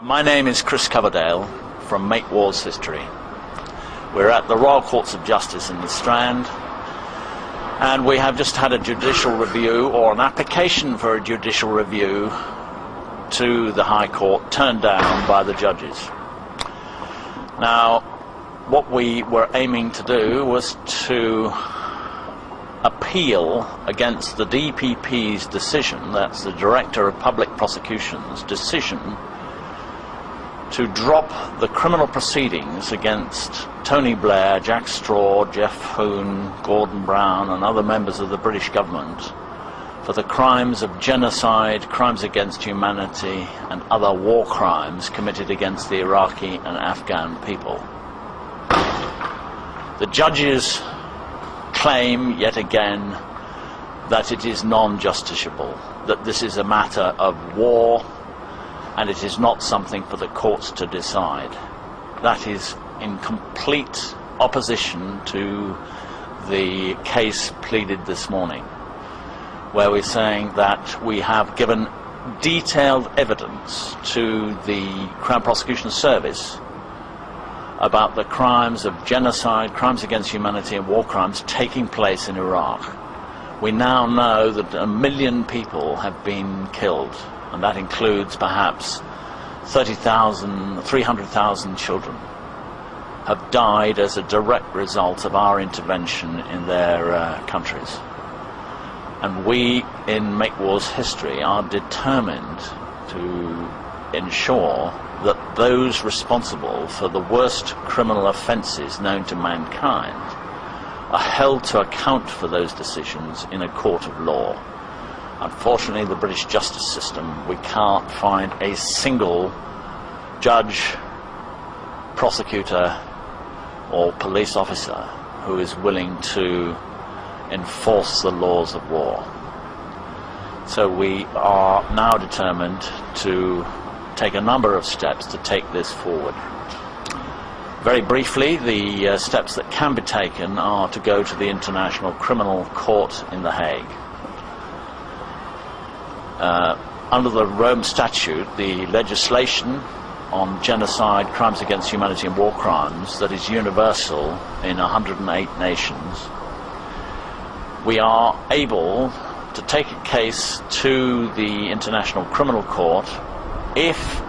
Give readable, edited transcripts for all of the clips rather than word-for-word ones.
My name is Chris Coverdale from Make Wars History. We're at the Royal Courts of Justice in the Strand, and we have just had a judicial review, or an application for a judicial review to the High Court, turned down by the judges. Now, what we were aiming to do was to appeal against the DPP's decision, that's the Director of Public Prosecution's decision, to drop the criminal proceedings against Tony Blair, Jack Straw, Jeff Hoon, Gordon Brown and other members of the British government for the crimes of genocide, crimes against humanity and other war crimes committed against the Iraqi and Afghan people. The judges claim yet again that it is non-justiciable, that this is a matter of war and it is not something for the courts to decide. That is in complete opposition to the case pleaded this morning, where we're saying that we have given detailed evidence to the Crown Prosecution Service about the crimes of genocide, crimes against humanity and war crimes taking place in Iraq. We now know that 1 million people have been killed, and that includes perhaps 30,000, 300,000 children have died as a direct result of our intervention in their countries. And we in Make Wars History are determined to ensure that those responsible for the worst criminal offences known to mankind are held to account for those decisions in a court of law. Unfortunately, the British justice system, we can't find a single judge, prosecutor or police officer who is willing to enforce the laws of war. So we are now determined to take a number of steps to take this forward. Very briefly, the steps that can be taken are to go to the International Criminal Court in The Hague. Under the Rome Statute, the legislation on genocide, crimes against humanity and war crimes that is universal in 108 nations, we are able to take a case to the International Criminal Court if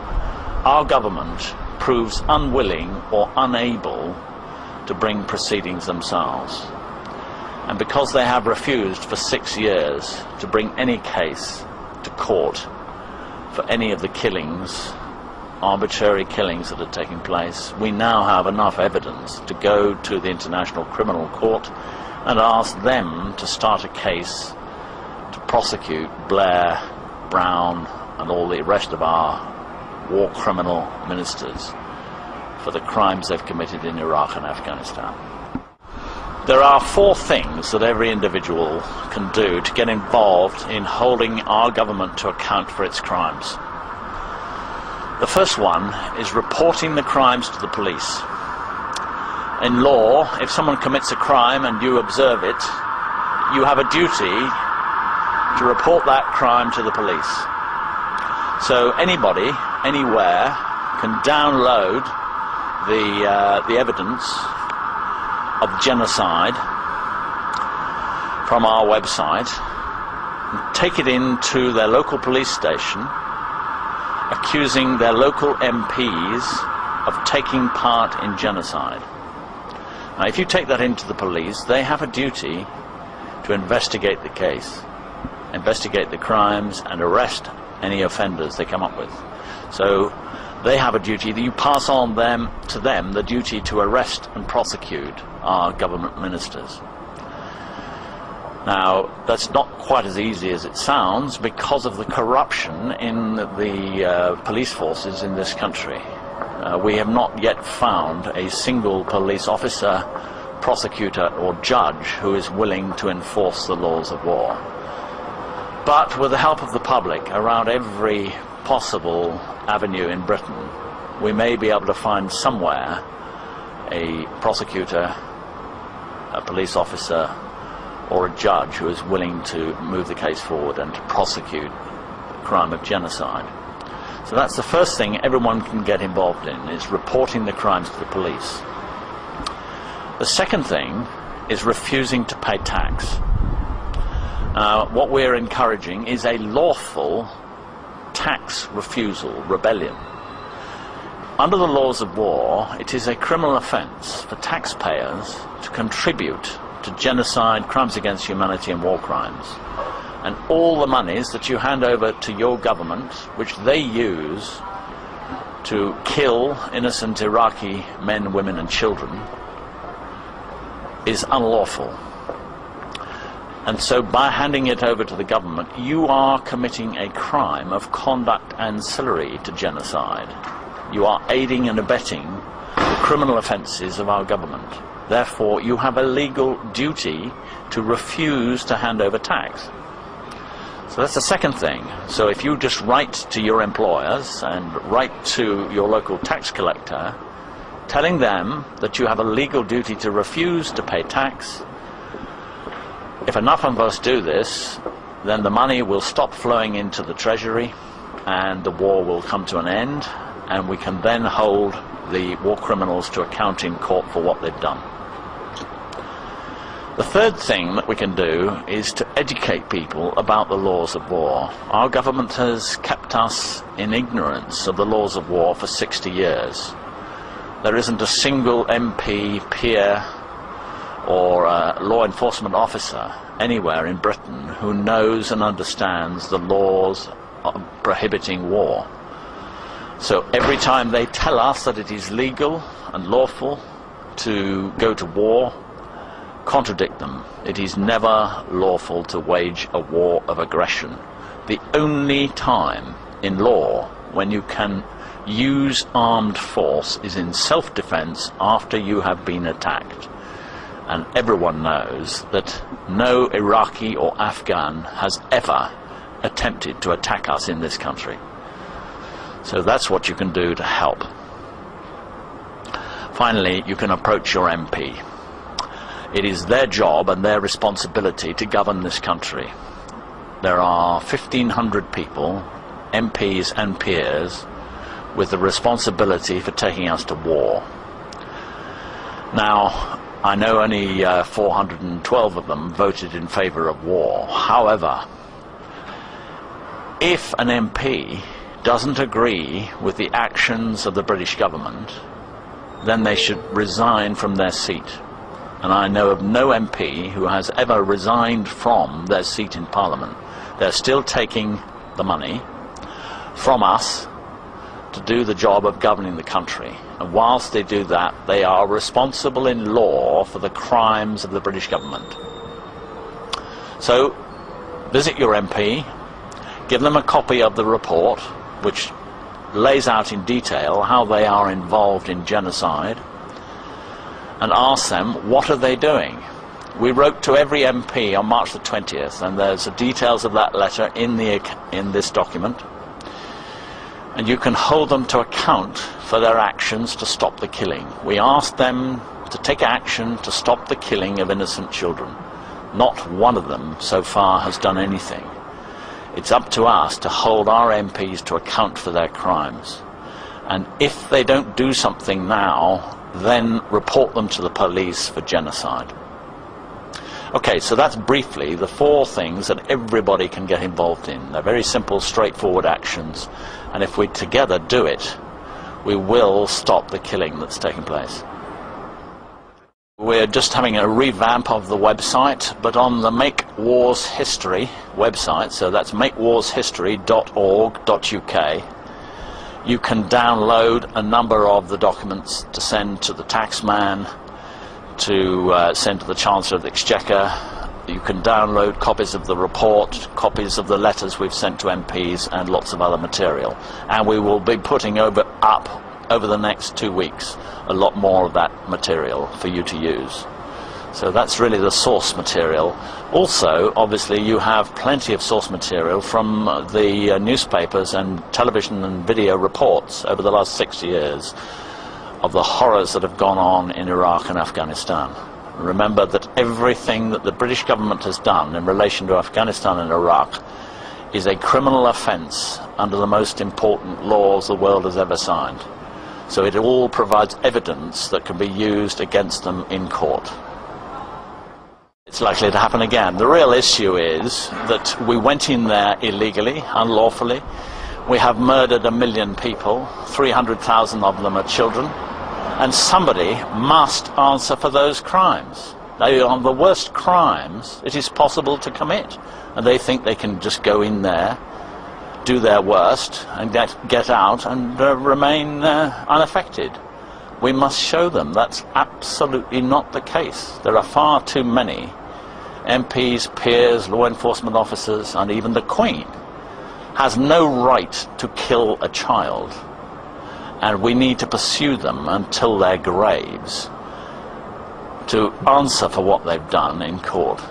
our government proves unwilling or unable to bring proceedings themselves. And because they have refused for 6 years to bring any case to court for any of the killings, arbitrary killings that are taking place, we now have enough evidence to go to the International Criminal Court and ask them to start a case to prosecute Blair, Brown and all the rest of our war criminal ministers for the crimes they've committed in Iraq and Afghanistan. There are 4 things that every individual can do to get involved in holding our government to account for its crimes. The first one is reporting the crimes to the police. In law, if someone commits a crime and you observe it, you have a duty to report that crime to the police. So anybody, anywhere, can download the evidence of genocide from our website and take it into their local police station, accusing their local MPs of taking part in genocide. Now, if you take that into the police, they have a duty to investigate the case, investigate the crimes and arrest any offenders they come up with. So they have a duty that you pass on to them the duty to arrest and prosecute our government ministers. Now, that's not quite as easy as it sounds because of the corruption in the police forces in this country. We have not yet found a single police officer, prosecutor or judge who is willing to enforce the laws of war. But with the help of the public around every possible avenue in Britain, we may be able to find somewhere a prosecutor, a police officer or a judge who is willing to move the case forward and to prosecute the crime of genocide. So that's the first thing everyone can get involved in, is reporting the crimes to the police. The second thing is refusing to pay tax. What we're encouraging is a lawful tax refusal, rebellion. Under the laws of war, it is a criminal offence for taxpayers to contribute to genocide, crimes against humanity and war crimes. And all the monies that you hand over to your government, which they use to kill innocent Iraqi men, women and children, is unlawful. And so by handing it over to the government, you are committing a crime of conduct ancillary to genocide. You are aiding and abetting the criminal offences of our government. Therefore, you have a legal duty to refuse to hand over tax. So that's the second thing. So if you just write to your employers and write to your local tax collector, telling them that you have a legal duty to refuse to pay tax, if enough of us do this, then the money will stop flowing into the treasury and the war will come to an end, and we can then hold the war criminals to account in court for what they've done. The third thing that we can do is to educate people about the laws of war. Our government has kept us in ignorance of the laws of war for 60 years. There isn't a single MP, peer or law enforcement officer anywhere in Britain who knows and understands the laws prohibiting war. So every time they tell us that it is legal and lawful to go to war, contradict them. It is never lawful to wage a war of aggression. The only time in law when you can use armed force is in self-defense after you have been attacked. And everyone knows that no Iraqi or Afghan has ever attempted to attack us in this country. So that's what you can do to help. Finally, you can approach your MP. It is their job and their responsibility to govern this country. There are 1,500 people, MPs and peers, with the responsibility for taking us to war. Now, I know only 412 of them voted in favour of war. However, if an MP doesn't agree with the actions of the British government, then they should resign from their seat. And I know of no MP who has ever resigned from their seat in Parliament. They're still taking the money from us to do the job of governing the country. And whilst they do that, they are responsible in law for the crimes of the British government. So, visit your MP, give them a copy of the report, which lays out in detail how they are involved in genocide, and ask them, what are they doing? We wrote to every MP on March the 20th, and there's the details of that letter in this document. And you can hold them to account for their actions to stop the killing. We asked them to take action to stop the killing of innocent children. Not one of them so far has done anything. It's up to us to hold our MPs to account for their crimes. And if they don't do something now, then report them to the police for genocide. Okay, so that's briefly the 4 things that everybody can get involved in. They're very simple, straightforward actions, and if we together do it, we will stop the killing that's taking place. We're just having a revamp of the website, but on the Make Wars History website, so that's makewarshistory.org.uk, you can download a number of the documents to send to the taxman, to send to the Chancellor of the Exchequer. You can download copies of the report, copies of the letters we've sent to MPs, and lots of other material. And we will be putting up over the next 2 weeks a lot more of that material for you to use. So that's really the source material. Also, obviously, you have plenty of source material from the newspapers and television and video reports over the last 6 years of the horrors that have gone on in Iraq and Afghanistan. Remember that everything that the British government has done in relation to Afghanistan and Iraq is a criminal offence under the most important laws the world has ever signed. So it all provides evidence that can be used against them in court. It's likely to happen again. The real issue is that we went in there illegally, unlawfully. We have murdered 1 million people, 300,000 of them are children, and somebody must answer for those crimes. They are the worst crimes it is possible to commit, and they think they can just go in there, do their worst, and get out and remain unaffected. We must show them that's absolutely not the case. There are far too many MPs, peers, law enforcement officers, and even the Queen has no right to kill a child. And we need to pursue them until their graves to answer for what they've done in court.